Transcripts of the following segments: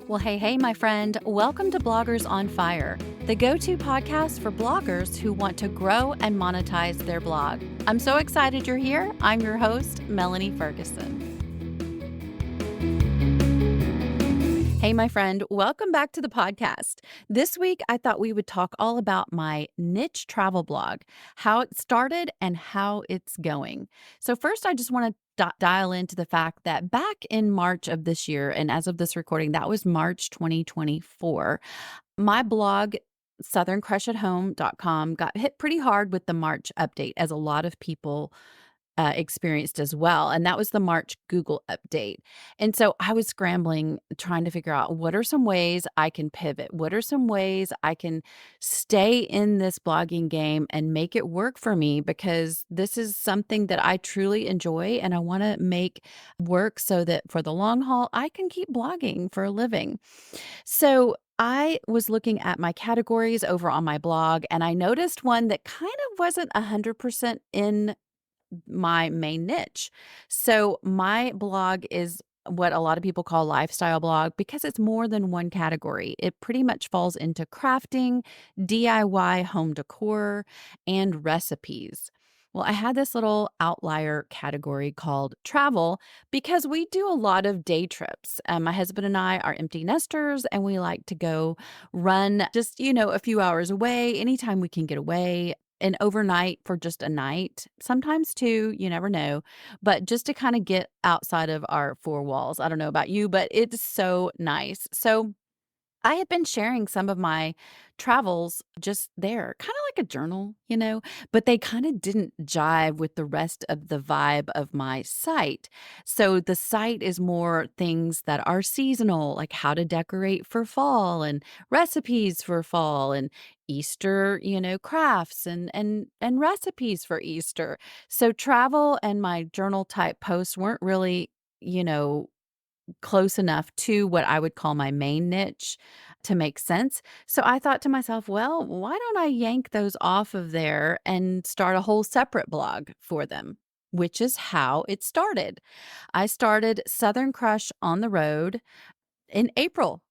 Well, hey, my friend. Welcome to Bloggers on Fire, the go to podcast for bloggers who want to grow and monetize their blog. I'm so excited you're here. I'm your host, Melanie Ferguson. Hey, my friend, welcome back to the podcast. This week, I thought we would talk all about my niche travel blog, how it started and how it's going. So, first, I just want to dial into the fact that back in March of this year, and as of this recording, that was March 2024, my blog, southerncrushathome.com, got hit pretty hard with the March update, as a lot of people experienced as well. And that was the March Google update. And so I was scrambling, trying to figure out what are some ways I can pivot? What are some ways I can stay in this blogging game and make it work for me? Because this is something that I truly enjoy and I want to make work so that for the long haul, I can keep blogging for a living. So I was looking at my categories over on my blog and I noticed one that kind of wasn't 100% in my main niche. So my blog is what a lot of people call lifestyle blog because it's more than one category. It pretty much falls into crafting, DIY home decor, and recipes. Well, I had this little outlier category called travel because we do a lot of day trips. My husband and I are empty nesters and we like to go run just, a few hours away anytime we can get away and overnight for just a night, sometimes two, you never know, but just to kind of get outside of our four walls. I don't know about you, but it's so nice. So I had been sharing some of my travels just there, kind of like a journal, but they kind of didn't jive with the rest of the vibe of my site. So the site is more things that are seasonal, like how to decorate for fall and recipes for fall and Easter, crafts and recipes for Easter. So travel and my journal type posts weren't really, you know, close enough to what I would call my main niche to make sense. So I thought to myself, well, why don't I yank those off of there and start a whole separate blog for them? Which is how it started. I started Southern Crush on the Road in April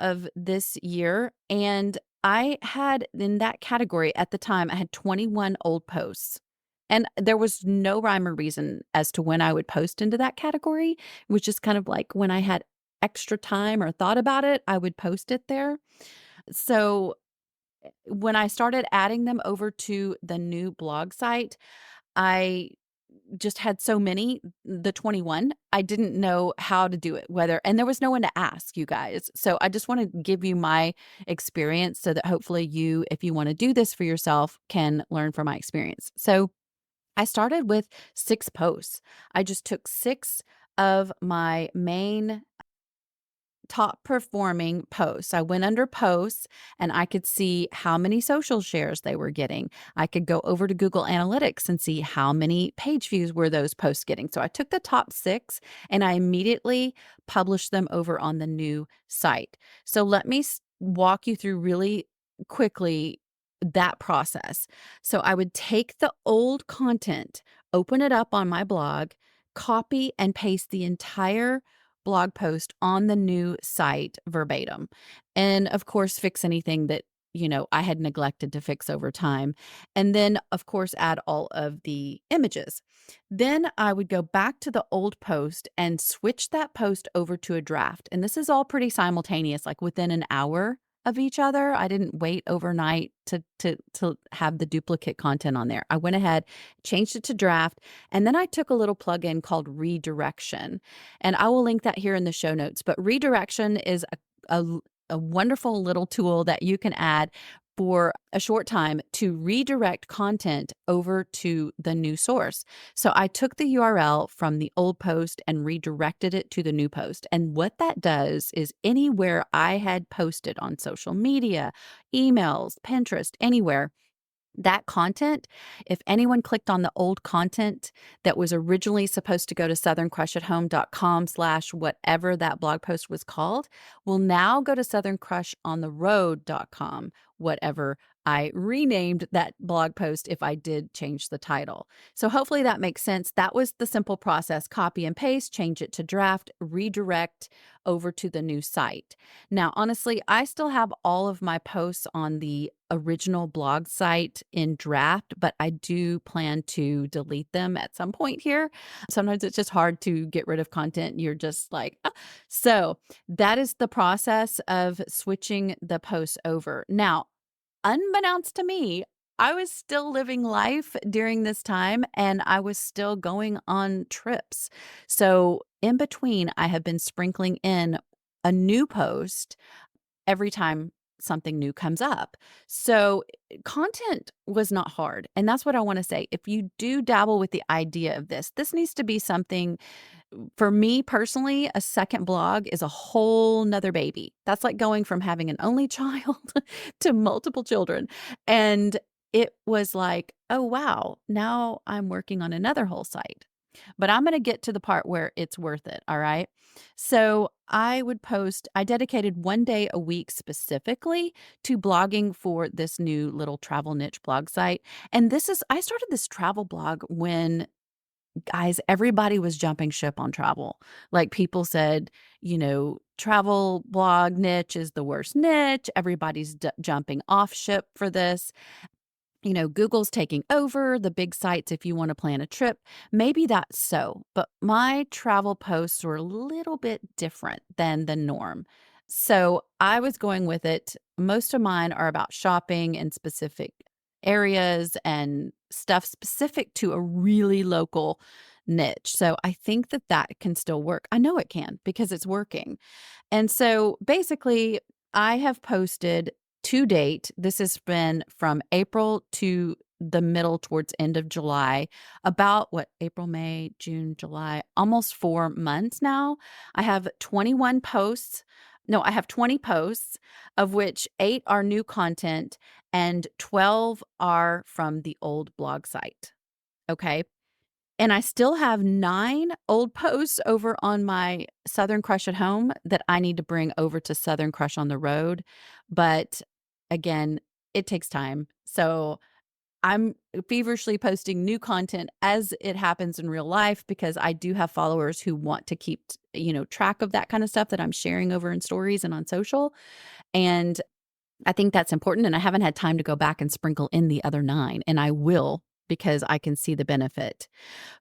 of this year. And I had in that category at the time, I had 21 old posts. And there was no rhyme or reason as to when I would post into that category, which is kind of like when I had extra time or thought about it, I would post it there. So when I started adding them over to the new blog site, I just had so many, the 21, I didn't know how to do it, and there was no one to ask, you guys. So I just want to give you my experience so that hopefully you, if you want to do this for yourself, can learn from my experience. So I started with 6 posts. I just took 6 of my main top performing posts. I went under posts and I could see how many social shares they were getting. I could go over to Google Analytics and see how many page views were those posts getting. So I took the top 6 and I immediately published them over on the new site. So let me walk you through really quickly that process. So I would take the old content, open it up on my blog, copy and paste the entire blog post on the new site verbatim. And of course, fix anything that, I had neglected to fix over time. And then, of course, add all of the images. Then I would go back to the old post and switch that post over to a draft. And this is all pretty simultaneous, like within an hour of each other. I didn't wait overnight to have the duplicate content on there. I went ahead, changed it to draft, and then I took a little plugin called redirection. And I will link that here in the show notes. But redirection is a wonderful little tool that you can add for a short time to redirect content over to the new source. So I took the URL from the old post and redirected it to the new post. And what that does is anywhere I had posted on social media, emails, Pinterest, anywhere, that content, if anyone clicked on the old content that was originally supposed to go to southerncrushathome.com/whatever that blog post was called, will now go to southerncrushontherroad.com, whatever I renamed that blog post if I did change the title. So hopefully that makes sense. That was the simple process: copy and paste, change it to draft, redirect over to the new site. Now, honestly, I still have all of my posts on the original blog site in draft, but I do plan to delete them at some point here. Sometimes it's just hard to get rid of content. You're just like, "Ah." So that is the process of switching the posts over. Now, unbeknownst to me, I was still living life during this time and I was still going on trips. So, in between, I have been sprinkling in a new post every time something new comes up. So, content was not hard. And that's what I want to say. If you do dabble with the idea of this needs to be something. For me personally, a second blog is a whole 'nother baby. That's like going from having an only child to multiple children, and it was like, "Oh, wow, now I'm working on another whole site." But I'm gonna get to the part where it's worth it, all right? So, I dedicated 1 day a week specifically to blogging for this new little travel niche blog site, and I started this travel blog when, guys, everybody was jumping ship on travel. Like, people said, travel blog niche is the worst niche. Everybody's jumping off ship for this. Google's taking over the big sites if you want to plan a trip. Maybe that's so, but my travel posts were a little bit different than the norm. So I was going with it. Most of mine are about shopping in specific areas and stuff specific to a really local niche. So I think that that can still work. I know it can because it's working. And so basically, I have posted to date, this has been from April to the middle towards end of July, about what, April, May, June, July, almost 4 months now. I have 21 posts. No, I have 20 posts, of which 8 are new content and 12 are from the old blog site. Okay. And I still have 9 old posts over on my Southern Crush at Home that I need to bring over to Southern Crush on the Road, but again, it takes time. So, I'm feverishly posting new content as it happens in real life because I do have followers who want to keep, track of that kind of stuff that I'm sharing over in stories and on social, and I think that's important, and I haven't had time to go back and sprinkle in the other 9, and I will because I can see the benefit.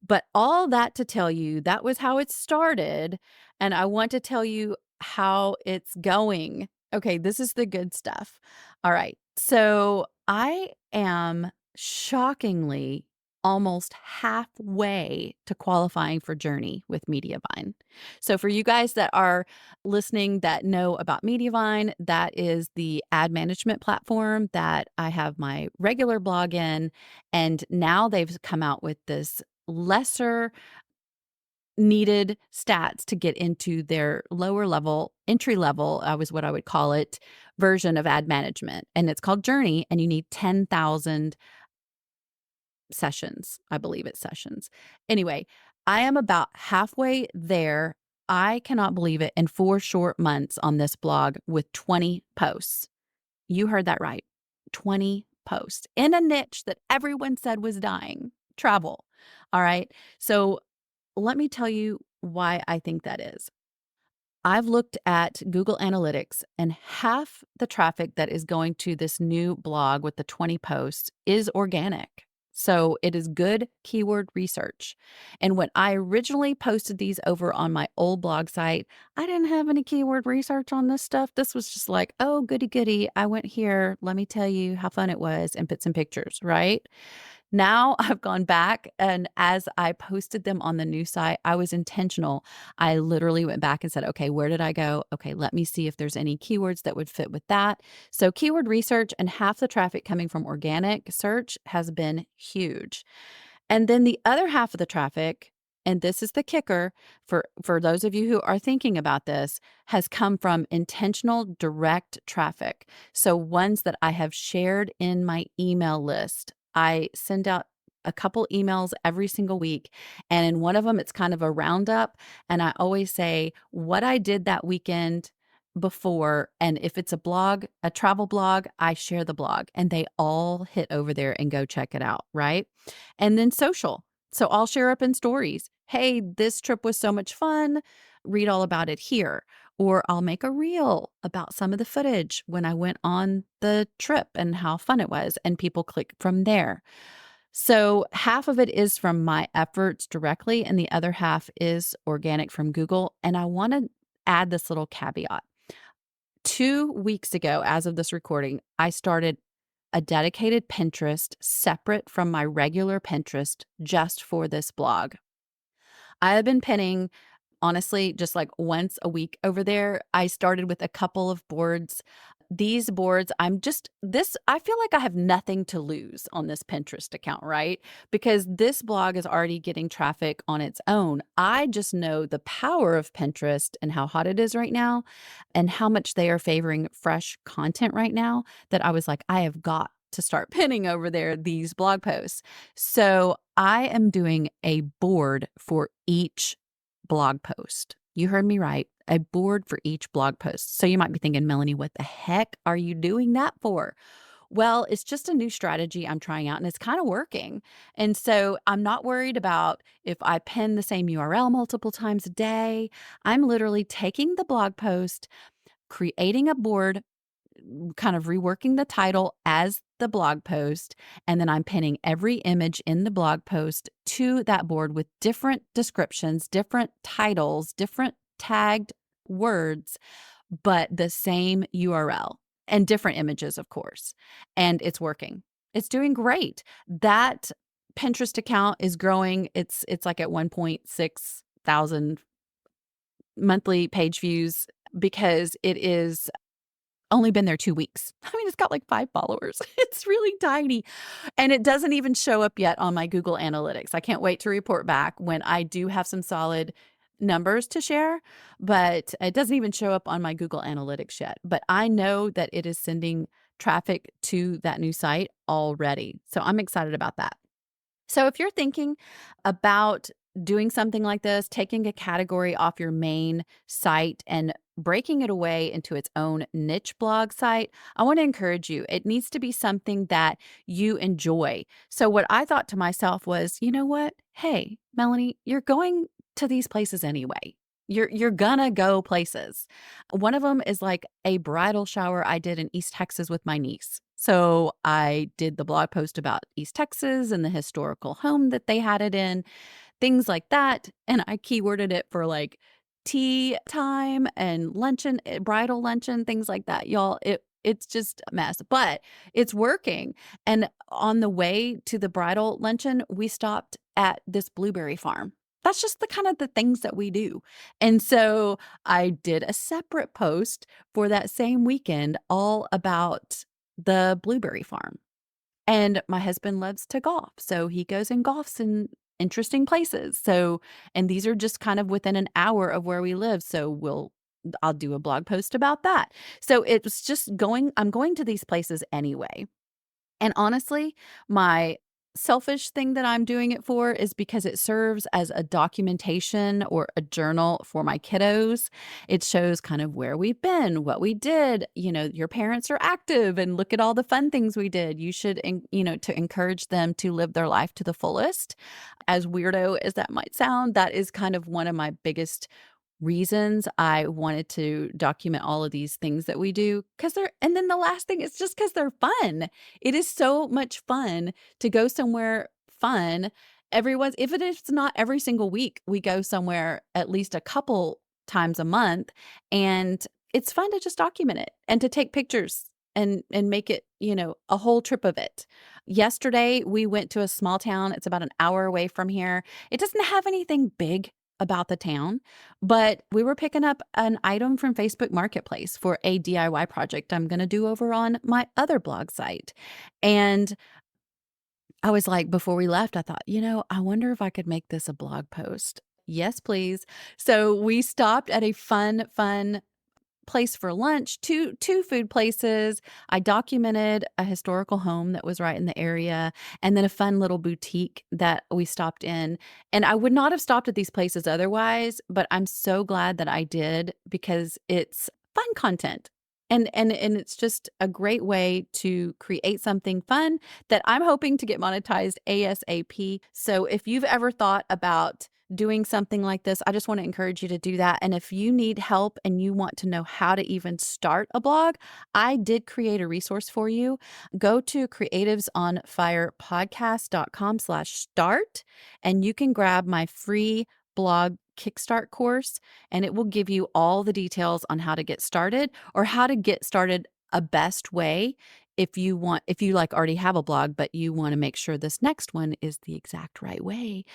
But all that to tell you, that was how it started, and I want to tell you how it's going. Okay, this is the good stuff. All right. So, I am shockingly almost halfway to qualifying for Journey with Mediavine. So, for you guys that are listening that know about Mediavine, that is the ad management platform that I have my regular blog in, and now they've come out with this lesser needed stats to get into their lower level, entry level, was what I would call it, version of ad management. And it's called Journey, and you need 10,000 sessions. I believe it's sessions. Anyway, I am about halfway there. I cannot believe it, in 4 short months on this blog with 20 posts. You heard that right. 20 posts in a niche that everyone said was dying, travel. All right. So let me tell you why I think that is. I've looked at Google Analytics, and half the traffic that is going to this new blog with the 20 posts is organic. So it is good keyword research. And when I originally posted these over on my old blog site, I didn't have any keyword research on this stuff. This was just like, oh, goody, goody. I went here. Let me tell you how fun it was and put some pictures, right? Now I've gone back, and as I posted them on the new site, I was intentional. I literally went back and said, "Okay, where did I go? Okay, let me see if there's any keywords that would fit with that." So keyword research and half the traffic coming from organic search has been huge. And then the other half of the traffic, and this is the kicker for those of you who are thinking about this, has come from intentional direct traffic. So ones that I have shared in my email list. I send out a couple emails every single week, and in one of them it's kind of a roundup, and I always say what I did that weekend before, and if it's a blog, a travel blog, I share the blog and they all hit over there and go check it out, right? And then social. So I'll share up in stories. Hey, this trip was so much fun. Read all about it here. Or I'll make a reel about some of the footage when I went on the trip and how fun it was, and people click from there. So half of it is from my efforts directly, and the other half is organic from Google. And I want to add this little caveat. 2 weeks ago, as of this recording, I started a dedicated Pinterest separate from my regular Pinterest just for this blog. I have been pinning, honestly, just like once a week over there. I started with a couple of boards. These boards, I feel like I have nothing to lose on this Pinterest account, right? Because this blog is already getting traffic on its own. I just know the power of Pinterest and how hot it is right now and how much they are favoring fresh content right now that I was like, I have got to start pinning over there these blog posts. So I am doing a board for each blog post. You heard me right. A board for each blog post. So you might be thinking, Melanie, what the heck are you doing that for? Well, it's just a new strategy I'm trying out and it's kind of working. And so I'm not worried about if I pin the same URL multiple times a day. I'm literally taking the blog post, creating a board, kind of reworking the title as the blog post, and then I'm pinning every image in the blog post to that board with different descriptions, different titles, different tagged words, but the same URL and different images, of course. And it's working. It's doing great. That Pinterest account is growing. It's like at 1.6 thousand monthly page views because it is only been there 2 weeks. I mean, it's got like 5 followers. It's really tiny, and it doesn't even show up yet on my Google Analytics. I can't wait to report back when I do have some solid numbers to share, but it doesn't even show up on my Google Analytics yet. But I know that it is sending traffic to that new site already. So I'm excited about that. So if you're thinking about doing something like this, taking a category off your main site and breaking it away into its own niche blog site, I want to encourage you. It needs to be something that you enjoy. So what I thought to myself was, you know what? Hey, Melanie, you're going to these places anyway. You're gonna go places. One of them is like a bridal shower I did in East Texas with my niece. So I did the blog post about East Texas and the historical home that they had it in, things like that. And I keyworded it for like tea time and luncheon, bridal luncheon, things like that. Y'all, it's just a mess, but it's working. And on the way to the bridal luncheon, we stopped at this blueberry farm. That's just the kind of the things that we do. And so I did a separate post for that same weekend all about the blueberry farm. And my husband loves to golf, so he goes and golfs in interesting places. So and these are just kind of within an hour of where we live, so I'll do a blog post about that. So it's just I'm going to these places anyway. And honestly, my selfish thing that I'm doing it for is because it serves as a documentation or a journal for my kiddos. It shows kind of where we've been, what we did. You know, your parents are active and look at all the fun things we did. You should, to encourage them to live their life to the fullest. As weirdo as that might sound, that is kind of one of my biggest reasons I wanted to document all of these things that we do because and then the last thing is just because they're fun. It is so much fun to go somewhere fun. If it is not every single week, we go somewhere at least a couple times a month, and it's fun to just document it and to take pictures and make it, a whole trip of it. Yesterday, we went to a small town. It's about an hour away from here. It doesn't have anything big about the town, but we were picking up an item from Facebook Marketplace for a DIY project I'm going to do over on my other blog site. And I was like, before we left, I thought, I wonder if I could make this a blog post. Yes, please. So we stopped at a fun place for lunch, two food places. I documented a historical home that was right in the area, and then a fun little boutique that we stopped in. And I would not have stopped at these places otherwise, but I'm so glad that I did because it's fun content. And it's just a great way to create something fun that I'm hoping to get monetized ASAP. So if you've ever thought about doing something like this, I just want to encourage you to do that. And if you need help and you want to know how to even start a blog, I did create a resource for you. Go to creativesonfirepodcast.com/start, and you can grab my free blog Kickstart course, and it will give you all the details on how to get started or how to get started a best way if you like already have a blog, but you want to make sure this next one is the exact right way.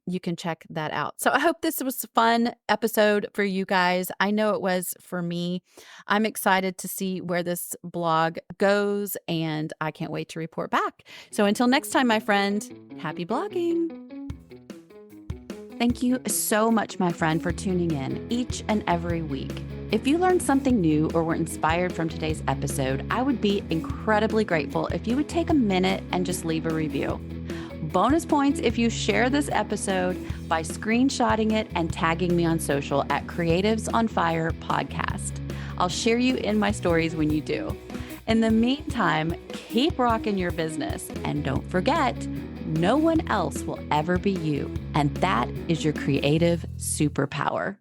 You can check that out. So I hope this was a fun episode for you guys. I know it was for me. I'm excited to see where this blog goes, and I can't wait to report back. So until next time, my friend, happy blogging. Thank you so much, my friend, for tuning in each and every week. If you learned something new or were inspired from today's episode, I would be incredibly grateful if you would take a minute and just leave a review. Bonus points if you share this episode by screenshotting it and tagging me on social at Creatives on Fire Podcast. I'll share you in my stories when you do. In the meantime, keep rocking your business, and don't forget, no one else will ever be you, and that is your creative superpower.